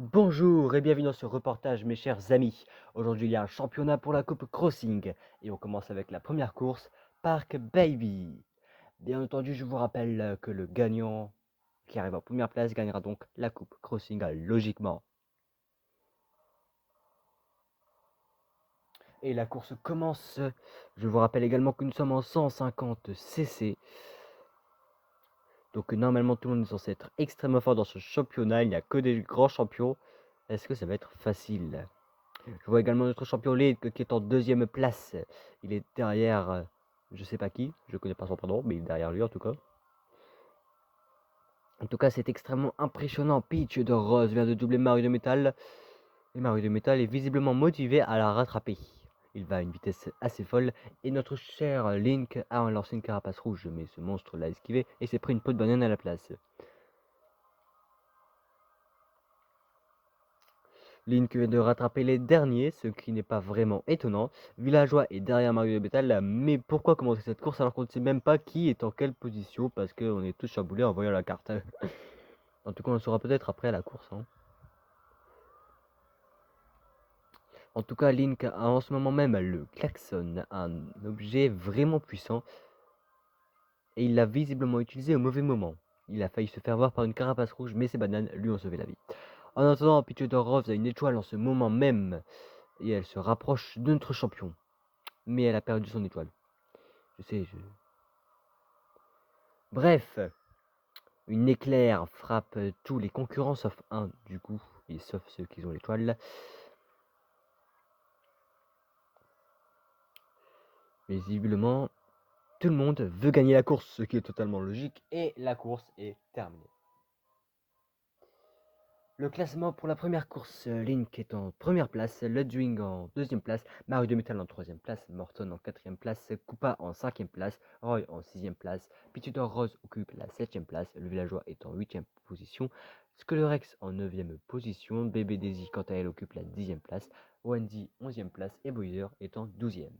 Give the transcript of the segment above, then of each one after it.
Bonjour et bienvenue dans ce reportage mes chers amis. Aujourd'hui il y a un championnat pour la coupe Crossing et on commence avec la première course, Park Baby. Bien entendu je vous rappelle que le gagnant qui arrive en première place gagnera donc la coupe Crossing logiquement. Et la course commence, je vous rappelle également que nous sommes en 150 cc. Donc normalement tout le monde est censé être extrêmement fort dans ce championnat, il n'y a que des grands champions. Est-ce que ça va être facile? Je vois également notre champion Lead qui est en deuxième place. Il est derrière, je sais pas qui, je connais pas son prénom, mais il est derrière lui en tout cas. En tout cas, c'est extrêmement impressionnant. Peach de Rose vient de doubler Mario de Métal. Et Mario de Métal est visiblement motivé à la rattraper. Il va à une vitesse assez folle. Et notre cher Link a lancé une carapace rouge, mais ce monstre l'a esquivé et s'est pris une peau de banane à la place. Link vient de rattraper les derniers, ce qui n'est pas vraiment étonnant. Villageois est derrière Mario de Bétal, mais pourquoi commencer cette course alors qu'on ne sait même pas qui est en quelle position? Parce qu'on est tous chamboulés en voyant la carte. En tout cas, on le saura peut-être après la course. En tout cas, Link a en ce moment même le klaxon, un objet vraiment puissant. Et il l'a visiblement utilisé au mauvais moment. Il a failli se faire voir par une carapace rouge, mais ses bananes lui ont sauvé la vie. En attendant, Rose a une étoile en ce moment même. Et elle se rapproche de notre champion. Mais elle a perdu son étoile. Je sais, Bref, une éclair frappe tous les concurrents sauf un du coup, et sauf ceux qui ont l'étoile. Visiblement, tout le monde veut gagner la course, ce qui est totalement logique, et la course est terminée. Le classement pour la première course, Link est en première place, Ludwig en deuxième place, Mario de Metal en troisième place, Morton en quatrième place, Koopa en cinquième place, Roy en sixième place, Pitutor Rose occupe la septième place, le villageois est en huitième position, Skullrex en neuvième position, Bébé Daisy quant à elle occupe la dixième place, Wendy onzième place et Bowser est en douzième.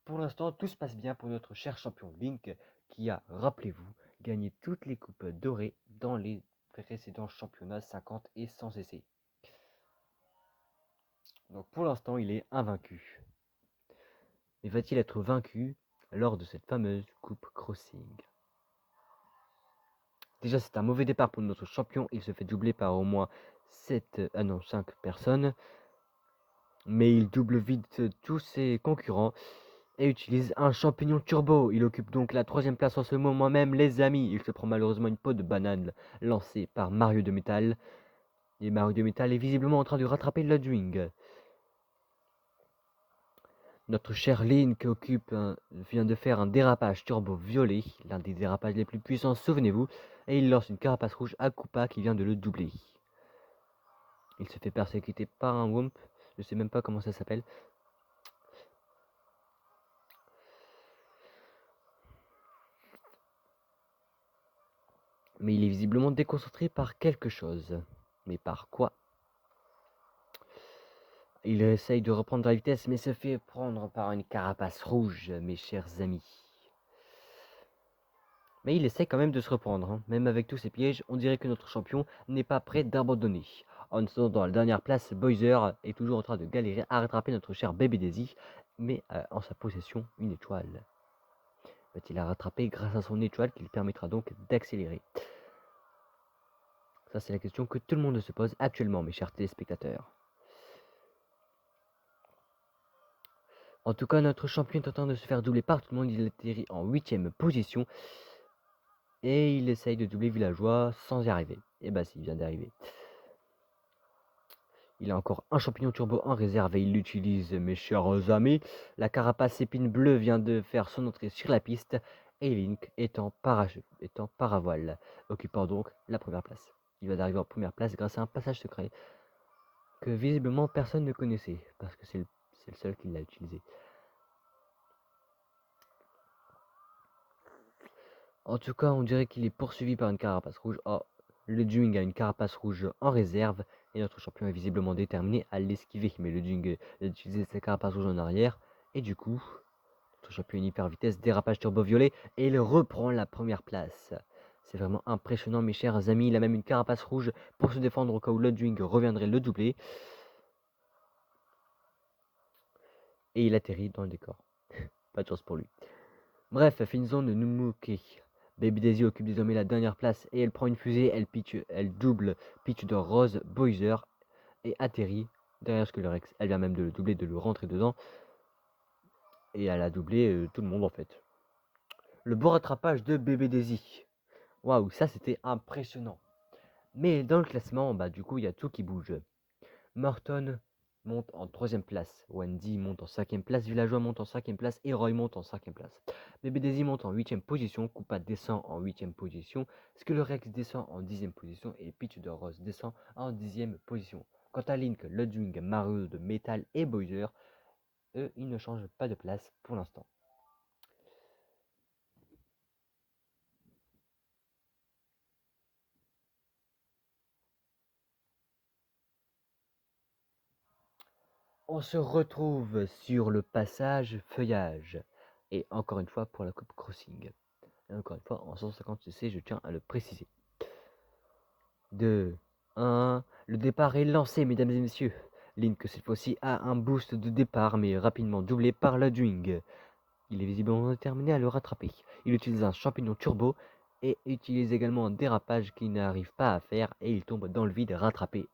Pour l'instant, tout se passe bien pour notre cher champion Link qui a, rappelez-vous, gagné toutes les coupes dorées dans les précédents championnats 50 et 100 essais. Donc pour l'instant, il est invaincu. Mais va-t-il être vaincu lors de cette fameuse coupe Crossing? Déjà, c'est un mauvais départ pour notre champion. Il se fait doubler par au moins 5 personnes. Mais il double vite tous ses concurrents et utilise un champignon turbo. Il occupe donc la troisième place en ce moment même, les amis. Il se prend malheureusement une peau de banane lancée par Mario de Métal. Et Mario de Métal est visiblement en train de rattraper Ludwig. Notre cher Link vient de faire un dérapage turbo violet, l'un des dérapages les plus puissants, souvenez-vous, et il lance une carapace rouge à Koopa qui vient de le doubler. Il se fait persécuter par un Wump, je sais même pas comment ça s'appelle. Mais il est visiblement déconcentré par quelque chose. Mais par quoi? Il essaye de reprendre de la vitesse, mais se fait prendre par une carapace rouge, mes chers amis. Mais il essaie quand même de se reprendre. Même avec tous ces pièges, on dirait que notre champion n'est pas prêt d'abandonner. En étant dans la dernière place, Bowser est toujours en train de galérer à rattraper notre cher Baby Daisy, mais en sa possession une étoile. Va-t-il la rattraper grâce à son étoile qui lui permettra donc d'accélérer? Ça, c'est la question que tout le monde se pose actuellement, mes chers téléspectateurs. En tout cas, notre champion est en train de se faire doubler par tout le monde. Il atterrit en 8ème position. Et il essaye de doubler Villageois sans y arriver. Et bah si, il vient d'arriver. Il a encore un champignon turbo en réserve et il l'utilise, mes chers amis. La carapace épine bleue vient de faire son entrée sur la piste. Et Link est en paravoile, occupant donc la première place. Il va d'arriver en première place grâce à un passage secret que visiblement personne ne connaissait, parce que c'est le seul qui l'a utilisé. En tout cas, on dirait qu'il est poursuivi par une carapace rouge. Oh, le Jung a une carapace rouge en réserve et notre champion est visiblement déterminé à l'esquiver. Mais le Jung a utilisé sa carapace rouge en arrière et du coup, notre champion est une hyper vitesse, dérapage turbo violet et il reprend la première place. C'est vraiment impressionnant, mes chers amis. Il a même une carapace rouge pour se défendre au cas où Ludwig reviendrait le doubler. Et il atterrit dans le décor. Pas de chance pour lui. Bref, finissons de Numuke. Baby Daisy occupe désormais la dernière place et elle prend une fusée, elle double Peach de Rose Bowser et atterrit derrière Skullrex. Elle vient même de le doubler, de le rentrer dedans. Et elle a doublé tout le monde en fait. Le beau rattrapage de Baby Daisy. Waouh, ça c'était impressionnant. Mais dans le classement, bah du coup, il y a tout qui bouge. Morton monte en 3ème place, Wendy monte en 5ème place, Villageois monte en 5ème place et Roy monte en 5ème place. Bébé Daisy monte en 8ème position, Koopa descend en 8ème position, Skullrex descend en 10ème position et Peach de Rose descend en 10ème position. Quant à Link, Ludwig, Mario de Metal et Bowser, eux, ils ne changent pas de place pour l'instant. On se retrouve sur le passage feuillage. Et encore une fois pour la Coupe Crossing. Et encore une fois en 150cc, je tiens à le préciser. 2, 1, le départ est lancé, mesdames et messieurs. Link, cette fois-ci, a un boost de départ, mais rapidement doublé par Ludwig. Il est visiblement déterminé à le rattraper. Il utilise un champignon turbo et utilise également un dérapage qu'il n'arrive pas à faire et il tombe dans le vide, rattrapé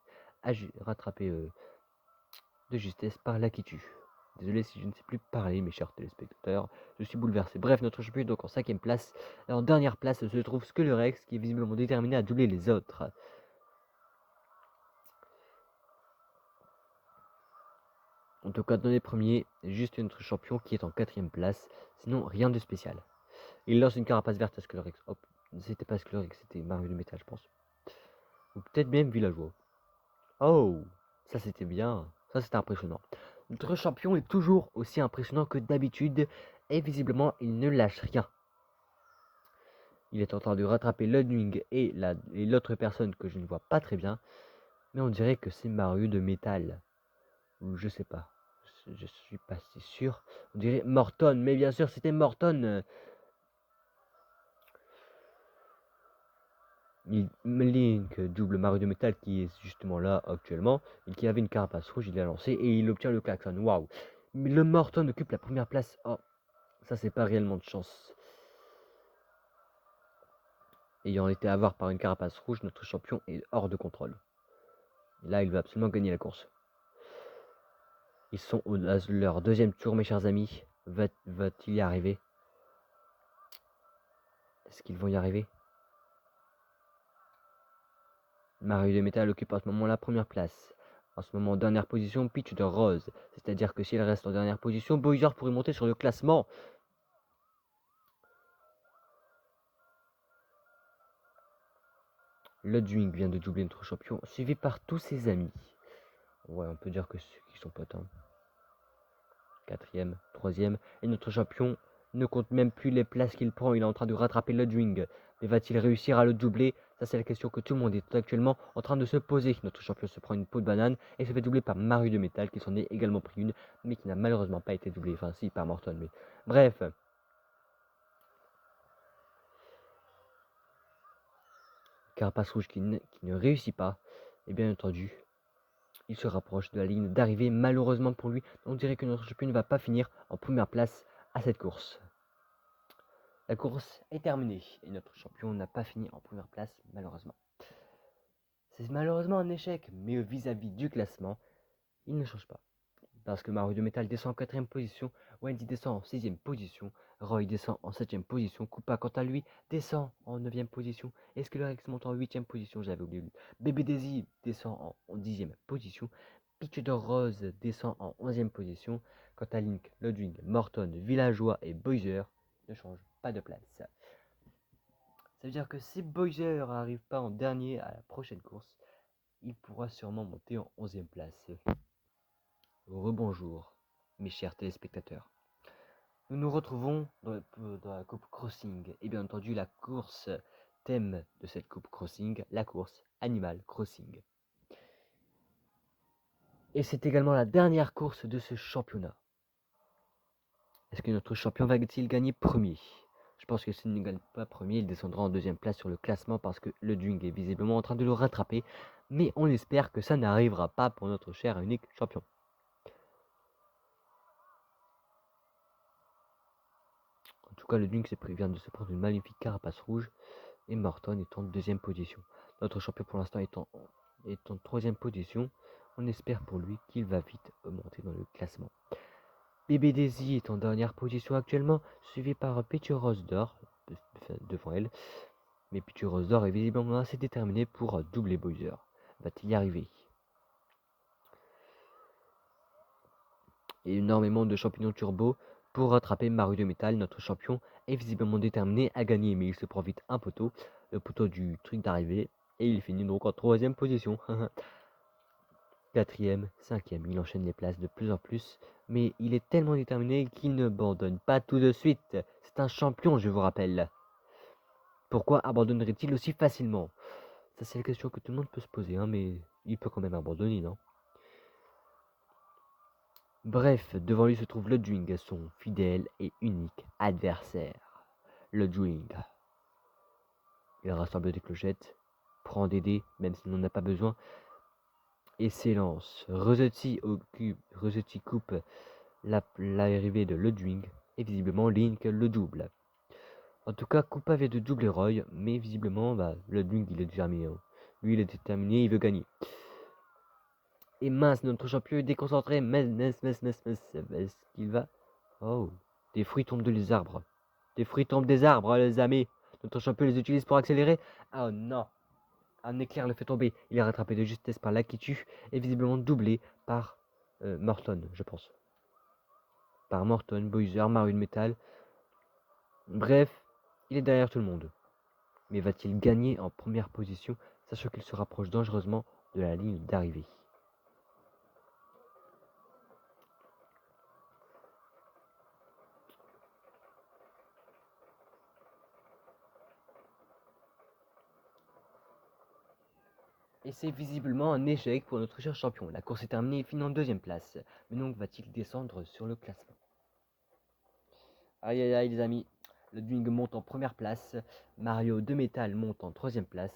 de justesse par Lakitu. Désolé si je ne sais plus parler, mes chers téléspectateurs, je suis bouleversé. Bref, notre champion est donc en 5ème place. Et en dernière place se trouve Skullrex, qui est visiblement déterminé à doubler les autres. En tout cas, dans les premiers, juste notre champion qui est en 4ème place. Sinon, rien de spécial. Il lance une carapace verte à Skullrex. Hop, c'était pas Skullrex, c'était Mario de Métal, je pense. Ou peut-être même Villageois. Oh, ça c'était bien. Ça c'était impressionnant. Notre champion est toujours aussi impressionnant que d'habitude. Et visiblement, il ne lâche rien. Il est en train de rattraper Ludwig et l'autre personne que je ne vois pas très bien. Mais on dirait que c'est Mario de Métal. Ou je sais pas. Je suis pas si sûr. On dirait Morton. Mais bien sûr, c'était Morton. Link double Mario de Métal qui est justement là actuellement. Et qui avait une carapace rouge. Il l'a lancé et il obtient le klaxon. Waouh. Mais le Morton occupe la première place. Oh, ça c'est pas réellement de chance. Ayant été avoir par une carapace rouge, notre champion est hors de contrôle. Là, il veut absolument gagner la course. Ils sont à leur deuxième tour, mes chers amis. Va-t-il y arriver? Est-ce qu'ils vont y arriver? Mario de Métal occupe à ce moment la première place. En ce moment, en dernière position, Peach de Rose. C'est-à-dire que si elle reste en dernière position, Bowser pourrait monter sur le classement. Ludwig vient de doubler notre champion, suivi par tous ses amis. Ouais, on peut dire que ceux qui sont potes. 4ème, 3ème. Et notre champion ne compte même plus les places qu'il prend. Il est en train de rattraper Ludwig. Mais va-t-il réussir à le doubler? Ça, c'est la question que tout le monde est actuellement en train de se poser. Notre champion se prend une peau de banane et se fait doubler par Mario de Métal, qui s'en est également pris une, mais qui n'a malheureusement pas été doublé. Enfin, si, par Morton. Mais bref. Carapace rouge qui ne réussit pas. Et bien entendu, il se rapproche de la ligne d'arrivée. Malheureusement pour lui, on dirait que notre champion ne va pas finir en première place à cette course. La course est terminée et notre champion n'a pas fini en première place, malheureusement. C'est malheureusement un échec, mais vis-à-vis du classement, il ne change pas. Parce que Mario de Metal descend en 4ème position, Wendy descend en 6ème position, Roy descend en 7ème position, Koopa quant à lui descend en 9ème position, et Skullrex monte en 8ème position, j'avais oublié lui. Baby Daisy descend en 10ème position, Peach de Rose descend en 11ème position, quant à Link, Ludwig, Morton, Villageois et Bowser ne changent pas de place. Ça veut dire que si Bowser n'arrive pas en dernier à la prochaine course, il pourra sûrement monter en 11ème place. Rebonjour, mes chers téléspectateurs. Nous nous retrouvons dans la Coupe Crossing, et bien entendu la course thème de cette Coupe Crossing, la course Animal Crossing. Et c'est également la dernière course de ce championnat. Est-ce que notre champion va-t-il gagner premier? pense que s'il ne gagne pas premier, il descendra en deuxième place sur le classement parce que le Dwing est visiblement en train de le rattraper. Mais on espère que ça n'arrivera pas pour notre cher et unique champion. En tout cas, le Dwing vient de se prendre une magnifique carapace rouge et Morton est en deuxième position. Notre champion pour l'instant est en troisième position. On espère pour lui qu'il va vite monter dans le classement. Bébé Daisy est en dernière position actuellement, suivi par Picture Rose d'Or devant elle. Mais Picture Rose d'Or est visiblement assez déterminé pour doubler Bowser. Va-t-il y arriver? Et énormément de champignons turbo pour rattraper Mario de Métal. Notre champion est visiblement déterminé à gagner, mais il se prend vite un poteau, le poteau du truc d'arrivée, et il finit donc en troisième position. Quatrième, cinquième, il enchaîne les places de plus en plus, mais il est tellement déterminé qu'il ne abandonne pas tout de suite. C'est un champion, je vous rappelle. Pourquoi abandonnerait-il aussi facilement? Ça, c'est la question que tout le monde peut se poser, hein, mais il peut quand même abandonner, non? Bref, devant lui se trouve le Dwing, son fidèle et unique adversaire. Le Dwing. Il rassemble des clochettes, prend des dés, même s'il n'en a pas besoin, et s'élance. Rossetti coupe l'arrivée de le Dwing, et visiblement Link le double. En tout cas, Koopa avait de doubler Roy, mais visiblement, le Dwing il est déterminé. Hein. Lui il est déterminé, il veut gagner. Et mince, notre champion est déconcentré. Est-ce qu'il va... Oh, des fruits tombent des arbres. Des fruits tombent des arbres, les amis. Notre champion les utilise pour accélérer. Oh non. Un éclair le fait tomber. Il est rattrapé de justesse par Lakitu et visiblement doublé par Morton, je pense. Par Morton, Bowser, Mario de Métal. Bref, il est derrière tout le monde. Mais va-t-il gagner en première position, sachant qu'il se rapproche dangereusement de la ligne d'arrivée? Et c'est visiblement un échec pour notre cher champion. La course est terminée et finit en deuxième place. Mais donc va-t-il descendre sur le classement? Aïe aïe aïe les amis. Le Dwing monte en première place. Mario de Métal monte en troisième place.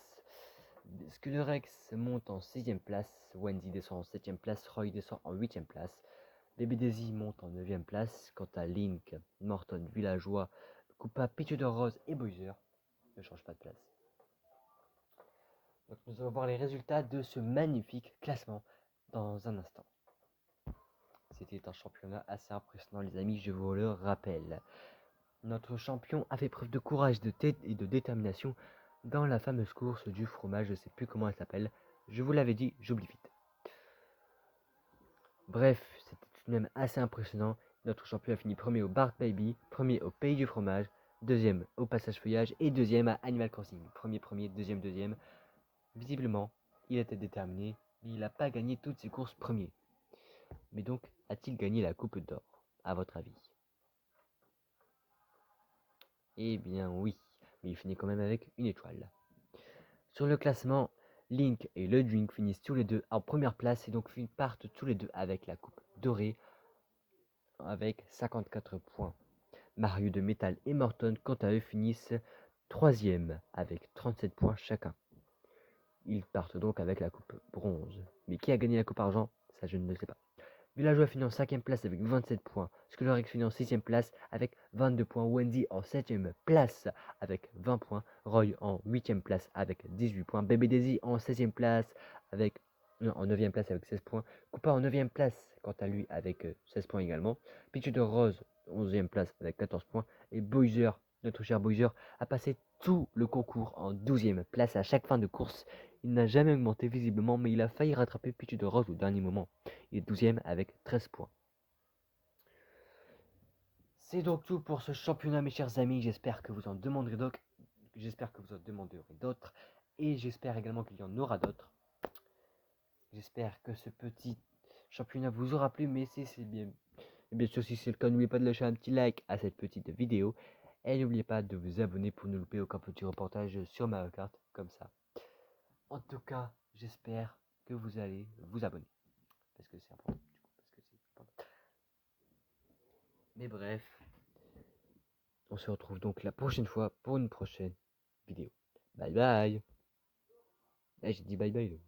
Skullrex monte en sixième place. Wendy descend en septième place. Roy descend en huitième place. Baby Daisy monte en neuvième place. Quant à Link, Morton, Villageois, Koopa, Peach de Rose et Bowser ne changent pas de place. Donc nous allons voir les résultats de ce magnifique classement dans un instant. C'était un championnat assez impressionnant les amis, je vous le rappelle. Notre champion a fait preuve de courage et de détermination dans la fameuse course du fromage, je ne sais plus comment elle s'appelle. Je vous l'avais dit, j'oublie vite. Bref, c'était tout de même assez impressionnant. Notre champion a fini premier au Bark Baby, premier au Pays du Fromage, deuxième au Passage Feuillage et deuxième à Animal Crossing. Premier, deuxième. Visiblement, il était déterminé, mais il n'a pas gagné toutes ses courses premier. Mais donc, a-t-il gagné la Coupe d'Or, à votre avis? Eh bien oui, mais il finit quand même avec une étoile. Sur le classement, Link et le Dwing finissent tous les deux en première place et donc partent tous les deux avec la coupe dorée avec 54 points. Mario de Métal et Morton, quant à eux, finissent troisième avec 37 points chacun. Ils partent donc avec la coupe bronze. Mais qui a gagné la coupe argent? Ça, je ne le sais pas. Villageois finit en 5ème place avec 27 points. Skullrex finit en 6ème place avec 22 points. Wendy en 7ème place avec 20 points. Roy en 8ème place avec 18 points. Baby Daisy en 16ème place avec... Non, en 9ème place avec 16 points. Koopa en 9ème place, quant à lui, avec 16 points également. Peach de Rose, 11ème place avec 14 points. Et Bowser, notre cher Bowser, a passé tout le concours en 12ème place à chaque fin de course. Il n'a jamais augmenté visiblement, mais il a failli rattraper Peach de Rose au dernier moment. Il est 12ème avec 13 points. C'est donc tout pour ce championnat, mes chers amis. J'espère que vous en demanderez d'autres. Et j'espère également qu'il y en aura d'autres. J'espère que ce petit championnat vous aura plu. Mais si c'est bien, bien sûr, si c'est le cas, n'oubliez pas de lâcher un petit like à cette petite vidéo. Et n'oubliez pas de vous abonner pour ne louper aucun petit reportage sur Mario Kart comme ça. En tout cas, j'espère que vous allez vous abonner. Parce que c'est important. Mais bref, On se retrouve donc la prochaine fois pour une prochaine vidéo. Bye bye. Eh, j'ai dit bye bye.